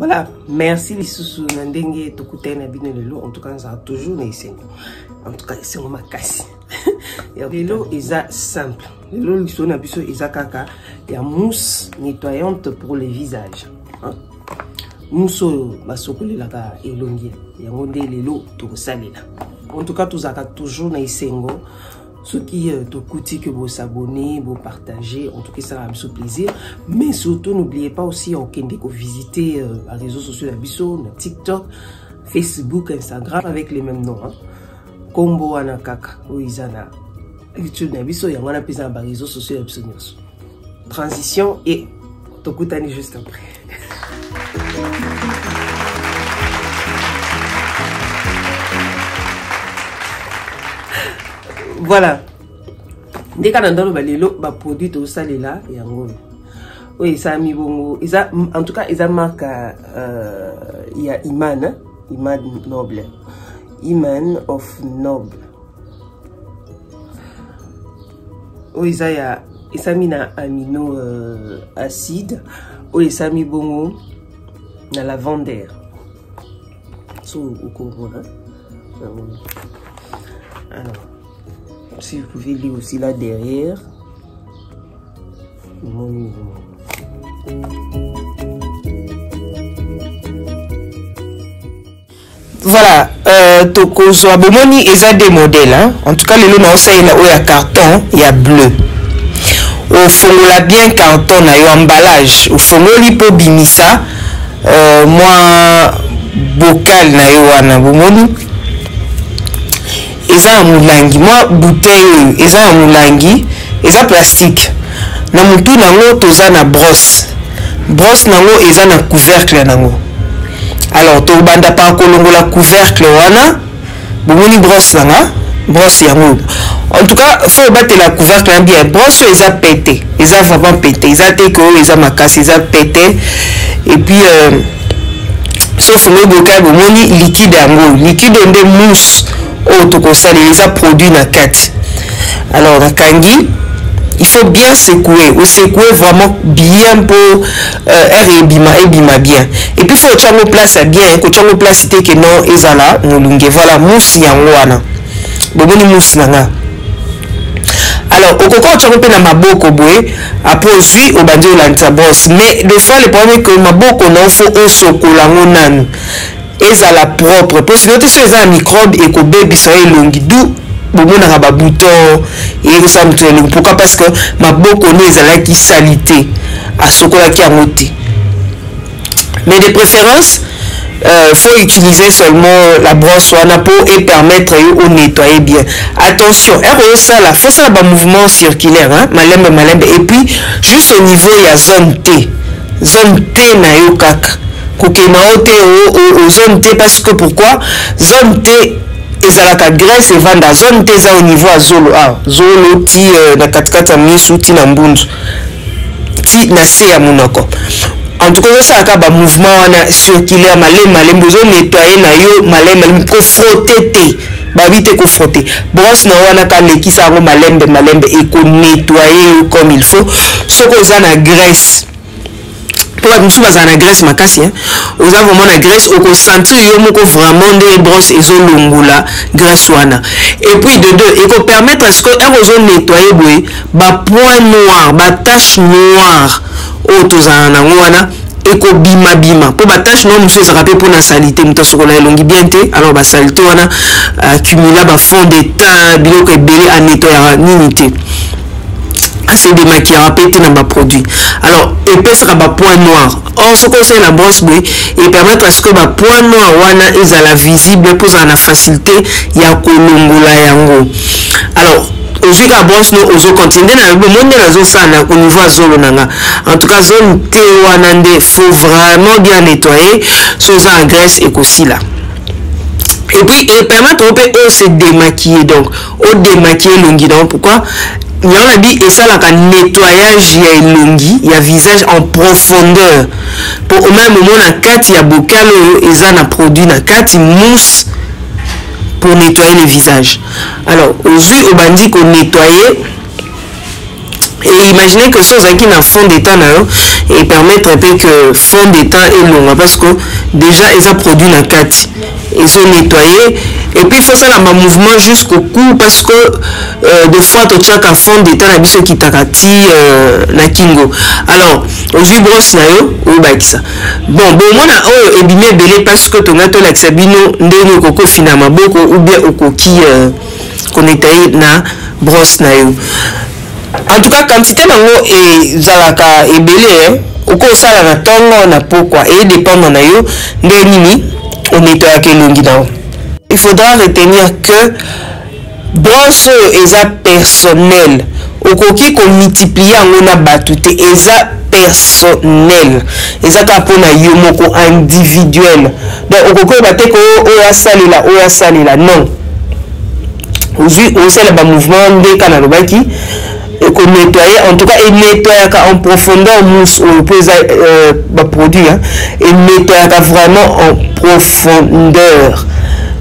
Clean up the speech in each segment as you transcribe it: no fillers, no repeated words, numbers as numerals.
Voilà, merci les sous Nandenge Tokutena Binelo. En tout cas, ça a toujours essayé. En tout cas, c'est ma casse. Le lot est simple. Le lot est kaka. Il y a mousse nettoyante pour le visage. Mousse basokoli laka elongi. Il y a le lot tout salé là. En tout cas, tout ça toujours essayé. Ceux qui t'écoutent, que vous s'abonnez, vous partagez, en tout cas ça va me plaisir. Mais surtout n'oubliez pas aussi de visiter les réseaux sociaux d'Abisso, TikTok, Facebook, Instagram avec les mêmes noms. Combo Anakaka, Oizana, YouTube d'Abisso, il y a un peu de réseaux sociaux d'Abisso. Transition et t'écoutez juste après. Voilà. Dès qu'on a dans le produit au salé là, il y a un oui, ça a mis bon. En tout cas, ils ont marqué il y a Iman, Iman Noble, Iman of Noble. Oui, ça y a, ils ont mis na amino acide, oui, ils ont mis bon na lavender. So au corona. Alors. Si vous pouvez lire aussi là derrière. Voilà, Toko Zoabomoni est des modèles. Hein? En tout cas, les lots, il y a carton, il y a bleu. Au fond, la bien carton, il y a emballage. Au fond, il y a bimisa. Moi, bocal, il y a bomoni. Eza mulangi moi bouteille eza mulangi eza plastique na mutu nango toza na brosse nango eza na couvercle nango alors to banda pa kolongola couvercle wana bomoni brosse nanga brosse yango en tout cas faut battre la couvercle na bien brosse eza pété eza vraiment pété eza te ko eza makasi eza pété et puis sauf le bocal bomoni liquide yango liquide de mousse. Oh, tout ça, les a produits na 4. Alors, na kangi, il faut bien secouer. Ou secouer vraiment bien pour ebima bien. Et puis, il faut que tu place bien. Que tu place que non, ezala, nous voilà, mousse yangoana. Boboni mousse nanga. Alors, au coco, tu as na maboko boé, après aussi, au bandi au brosse. Mais, des fois, le problème est que maboko, non, faut au chocolat, non. Ezala propre parce que tu sais un microbe et que bébé ça est long d'où bon on a ba bouton et ça me tue pourquoi parce que ma boko ne ezala qui salité à chocolat qui a monté mais de préférence faut utiliser seulement la brosse ou la peau et permettre de nettoyer bien. Attention, ça la faut ça le mouvement circulaire hein malembe et puis juste au niveau il y a zone T na yo kaka aux zone T parce que pourquoi zone T ezalaka graisse et vanda zone T za au niveau à zolo zolo ti na katikata misu ti na mbunzu ti na se ya munoko en tout cas ça ka mouvement wana circulaire malem besoin nettoyer na yo malem ko frotter te babi te ko frotter brosse na wana ka lekisa ngo malembe et ko nettoyer comme il faut ce que ça na graisse. Pour nous sommes à la graisse makasi hein aux vraiment la graisse au consentir yo moko vraiment des brosses et zolongula graisse wana et puis de deux et qu'on permettre à ce que on nettoyer boy ba point noir ba tache noire au tozana wana et ko bima pour ba tache noire monsieur ça rappelle pour la salité muto sokola elongi bien te alors ba salité wana accumuler ba fond de teint biloko ebele à nettoyer n'unité c'est des maquilleurs pété dans ma produit alors épaisse à point noir or ce qu'on sait la brosse et permettre à ce que ma point noir wana est à la visible pour la facilité ya kolongola yango alors aujourd'hui la brosse no ozo continuer na le monde na zo sana au niveau zolo nanga en tout cas zone T wana nde faut vraiment bien nettoyer sans en graisse et aussi là. Et puis il permet au se démaquiller donc au démaquiller longuidon pourquoi il y a dit et ça là qu'un nettoyage il y a longi il y a visage en profondeur pour au même moment la 4 il y a bocal et ça n'a produit la 4 mousse pour nettoyer le visage alors aujourd'hui au bandit qu'on nettoyer Et imaginez que ça qui n'a fond d'état et permettre un peu que fond d'état est long parce que déjà ils ont produit la carte, ils ont nettoyé et puis il faut faire un mouvement jusqu'au cou parce que des fois tu as un fond d'état na biso qui takati na kingo. Alors aujourd'hui brosse na yo ou ba ça. Bon mona oh ebimé belé parce que ton gato la xabino ndenge koko fina maboko ou bien okoki connecté na brosse na yo. En tout cas, quantité nango et zalaka et belé, au cours ça la tongo na pourquoi et dépendant na yo nini on nettoie que longi na. Il faudra retenir que brosse eza personnel. Au koki ko multiplier en na batute eza personnel. Eza ka pona yo moko individuel. Donc au koko baté ko o ya salila non. Aujourd'hui on sait le mouvement de kana lobaki et qu'on nettoyer en tout cas et nettoyer en profondeur mousse ou peut produit et nettoyer vraiment en profondeur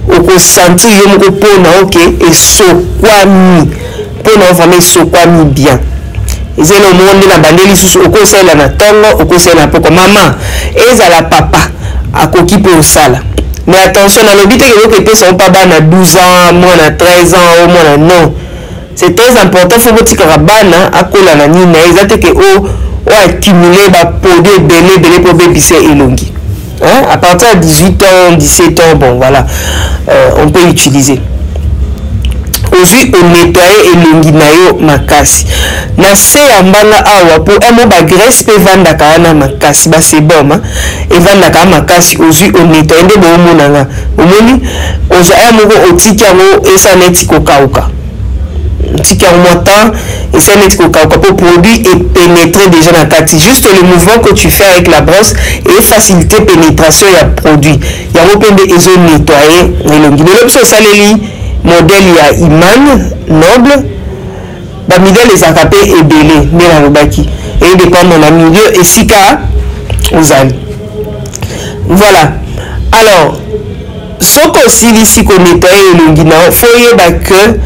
au qu'on sentir yo moko pona ok et sokwami pona vraiment sokwami bien et c'est le monde na bandeli sous au conseil la natongo au conseil na poko maman et ça la papa a koki pour sala. Mais attention dans l'obité que les sont pas bas à 12 ans moins à 13 ans au moins non. C'est très important, il faut que tu aies à coller la nina. Ils ont que oh accumuler ba produit belé pour bébé et longi. Hein? À partir de 18 ans, 17 ans, bon voilà, on peut utiliser. Aujourd'hui, on nettoie et longi na yo makasi. Na se ambanga awa pour un mot ba graisse pe vanda kana makasi ba c'est bon hein. Et vanda kana makasi aujourd'hui on nettoie de bon monanga. Omoni oza un mot otiki yango et ça neti kokauka. Tiki en montant et ça net pour produit et pénétrer déjà dans ta tige. Juste le mouvement que tu fais avec la brosse et faciliter pénétration et produit. Il y a un peu de zones nettoyées. L'option ça les modèle il y a Iman noble. La modèle les acapés et belé mais la robaki et dépend dans la milieu et sika aux ânes. Voilà. Alors ce qu'on ici qu'on nettoie le guinée, faut y que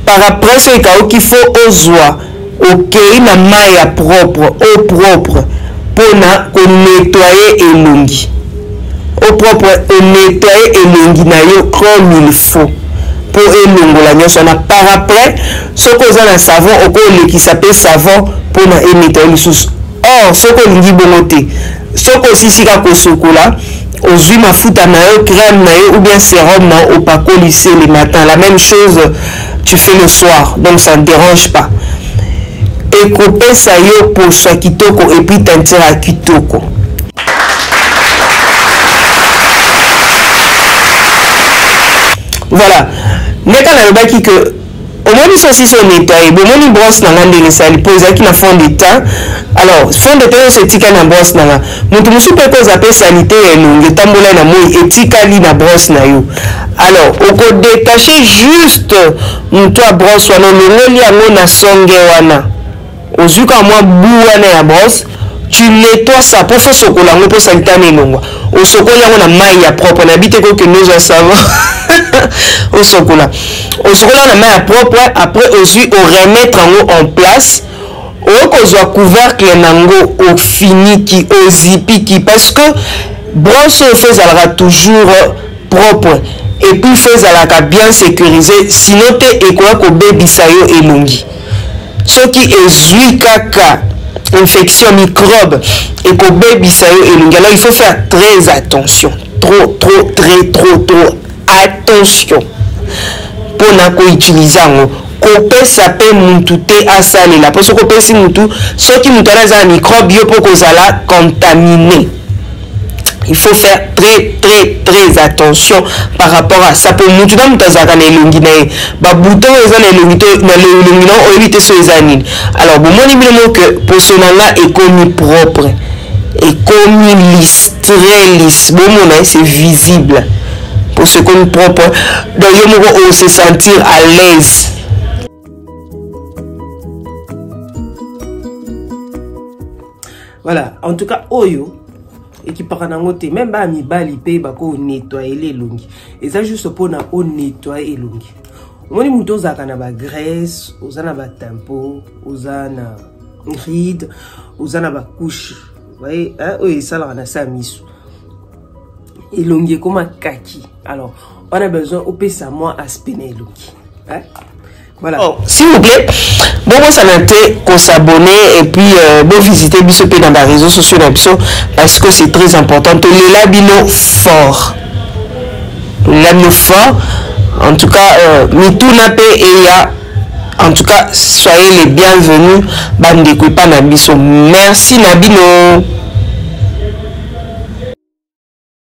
par après ce qu'il faut ozoa ok na maille propre au propre pour nettoyer et longi au propre et nettoyer et longi na yo comme il faut pour elongo la nyonso na par après ce qu'on a un savon au qui s'appelle savon pour na nettoyer les sous or ce qu'on dit bonté ce qu'on si sika ko sokola aux mafuta na yo crème na yo ou bien sérum na au pas lycée le matin la même chose tu fais le soir donc ça ne dérange pas et couper ça yo pour soit kitoko et puis teinture à kitoko. Voilà mais quand on a dit que au moins ils aussi sont nettoyés bon moi ils brosse dans l'année ça ils posent qui na fond d'état alors fond d'état c'est tika na brosse na mutu musu pe cause appel sanitaire longue tambola na moi etika li na brosse na yo alors on peut détacher juste mutu a brosse wana longoli yango na songe wana ozuka moi bu wana ya brosse tu nettoies ça pour faire sokola yango pour sanitaire longue au sokola yango na maille ya propre na bite ko que nous en savons au sokola na main propre après aussi au remettre en place au kozwa couvercle nango au fini qui au zipi qui parce que brosse faisera toujours propre et puis faisera bien sécurisé sinon te ekoya ko bebisa yo elongi soki ezui kaka infection microbe et ko bebisa yo elongi alors il faut faire très attention trop attention pour na ko utiliser ngo kopesa pe muntu te asalela parce que kopesi muntu soki muntu ana microbe yo pour kozala contaminé. Il faut faire très attention par rapport à ça pour muntu na muntu azaka na elongi na ye ba bouton eza na elongi na o éviter so ezanini alors bon moni bino que posonanga ekomi propre ekomi lisse très lisse bon mona c'est visible pour ce qu'on propre donc on se sentir à l'aise. Voilà en tout cas oyo et qui parle en même ba mi bali pe ba ko nettoyer les longi et ça juste pour na on nettoyer les longi Moni muto zaka na ba graisse, ozana ba tempo, ozana ride, ozana ba couche. Vous voyez, hein, oui, ça là on a ça misu. Elongi comme un kaki. Alors, on a besoin au pesa moi à spinner elongi. Hein? Voilà. Oh, s'il vous plaît, bon, moi ça m'a été qu'on s'abonner et puis bon visiter Bissopé dans les réseaux sociaux parce que c'est très important. Le labino fort. Le labino fort. En tout cas, Mitouna et ya. En tout cas, soyez les bienvenus. Bande de Nabiso. Merci Nabino.